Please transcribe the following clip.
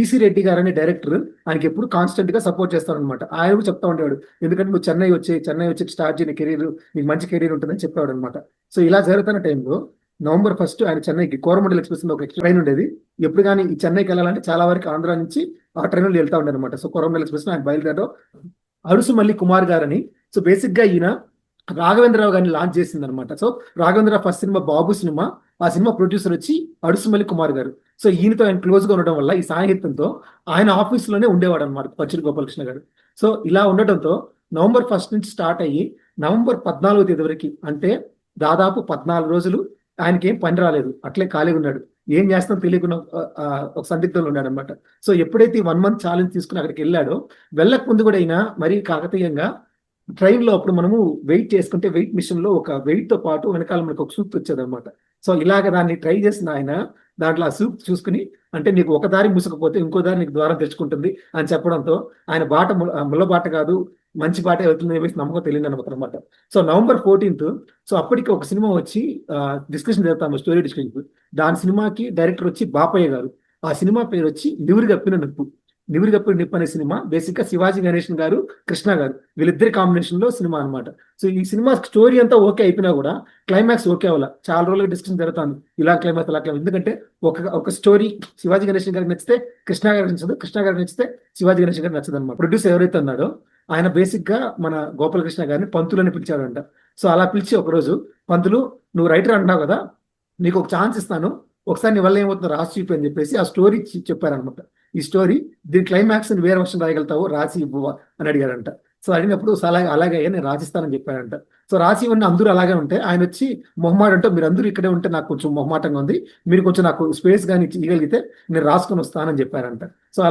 PC Reddy గారు అనే director ఆయనకి ఎప్పుడు కాన్స్టెంట్ గా సపోర్ట్ చేస్తారనమాట. ఆయన కూడా చెప్తా ఉండేవాడు, ఎందుకంటే నువ్వు చెన్నై వచ్చి స్టార్ట్ చేయని కెరీర్, నీకు మంచి కెరీర్ ఉంటుందని చెప్పేవాడు అనమాట. సో ఇలా జరుగుతున్న టైంలో November 1 ఆయన చెన్నైకి కోరమండల్ ఎక్స్ప్రెస్ ఒక ట్రైన్ ఉండేది. ఎప్పుడు కానీ ఈ చెన్నైకి వెళ్ళాలంటే చాలా వరకు ఆంధ్ర నుంచి ఆ ట్రైన్లో వెళ్తా ఉండే అనమాట. సో కోరమండల్ ఎక్స్ప్రెస్ ఆయన బయలుదేరడం అడుసుమల్లి కుమార్ గారని. సో బేసిక్ గా ఈయన రాఘవేంద్రరావు గారిని లాంచ్ చేసింది అనమాట. సో రాఘవేంద్రరావు ఫస్ట్ సినిమా బాబు సినిమా, ఆ సినిమా ప్రొడ్యూసర్ వచ్చి అడుసుమల్లి కుమార్ గారు. సో ఈయనతో ఆయన క్లోజ్ గా ఉండడం వల్ల ఈ సాహిత్యంతో ఆయన ఆఫీస్ లోనే ఉండేవాడు అనమాట పచ్చిడి గోపాలకృష్ణ గారు. సో ఇలా ఉండటంతో November 1 నుంచి స్టార్ట్ అయ్యి November 14 వరకు, అంటే దాదాపు 14 రోజులు ఆయనకి ఏం పని రాలేదు, అట్లే ఖాళీగా ఉన్నాడు. ఏం చేస్తాం తెలియకుండా ఒక సందిగ్ధంలో ఉన్నాడు అనమాట. సో ఎప్పుడైతే 1 month ఛాలెంజ్ తీసుకుని అక్కడికి వెళ్ళాడో, వెళ్ళక ముందు కూడా అయినా మరీ కాకతీయంగా ట్రైన్ లో అప్పుడు మనము వెయిట్ చేసుకుంటే వెయిట్ మిషన్ లో ఒక వెయిట్ తో పాటు వెనకాల మనకు ఒక సూప్ వచ్చేది అనమాట. సో ఇలాగ దాన్ని ట్రై చేసిన ఆయన దాంట్లో ఆ సూప్ చూసుకుని, అంటే నీకు ఒక దారి మూసుకపోతే ఇంకో దారి నీకు ద్వారం తెచ్చుకుంటుంది అని చెప్పడంతో ఆయన బాట ముళ్ళ బాట కాదు, మంచి బాట వెళ్తుంది చెప్పేసి నమ్మకం తెలియదు అనమాట. సో November 14, సో అప్పటికి ఒక సినిమా వచ్చి డిస్కషన్ జరుగుతాము, స్టోరీ డిస్కషన్. దాని సినిమాకి డైరెక్టర్ వచ్చి బాపయ్య గారు. ఆ సినిమా పేరు వచ్చి నివురు గప్పిన నిప్పు. నివురు గప్పిన నిప్పు అనే సినిమా బేసిక్ గా శివాజీ గణేషన్ గారు, కృష్ణ గారు వీళ్ళిద్దరి కాంబినేషన్ లో సినిమా అనమాట. సో ఈ సినిమా స్టోరీ అంతా ఓకే అయిపోయినా కూడా క్లైమాక్స్ ఓకే అవ్వాల. చాలా రోజులుగా డిస్కషన్ జరుగుతుంది, ఇలా క్లైమాక్స్ అలా క్లైమాక్స్. ఎందుకంటే ఒక స్టోరీ శివాజీ గణేషన్ గారికి నచ్చితే కృష్ణ గారికి నచ్చదు, కృష్ణ గారికి నచ్చితే శివాజీ గణేషన్ గారికి నచ్చదు అనమాట. ప్రొడ్యూసర్ ఎవరైతే ఉన్నాడో ఆయన బేసిక్ గా మన గోపాలకృష్ణ గారిని పంతులని పిలిచాడంట. సో అలా పిలిచి ఒకరోజు, పంతులు నువ్వు రైటర్ అంటున్నావు కదా, నీకు ఒక ఛాన్స్ ఇస్తాను, ఒకసారి నీ వల్ల ఏమవుతుందో రాసి చూపి అని చెప్పేసి ఆ స్టోరీ చెప్పారనమాట. ఈ స్టోరీ దీని క్లైమాక్స్ వేరే వర్షన్ రాయగలుగుతావు, రాసి ఇవ్వవా అని అడిగాడంట. సో అడిగినప్పుడు అలాగే నేను రాసిస్తానని చెప్పాడంట. సో రాసి ఉన్న అందరూ అలాగే ఉంటే ఆయన వచ్చి మొహమాట అంటే, మీరు అందరూ ఇక్కడే ఉంటే నాకు కొంచెం మొహమాటంగా ఉంది, మీరు కొంచెం నాకు స్పేస్ కానీ ఇవ్వగలిగితే నేను రాసుకొని వస్తానని చెప్పారంట. సో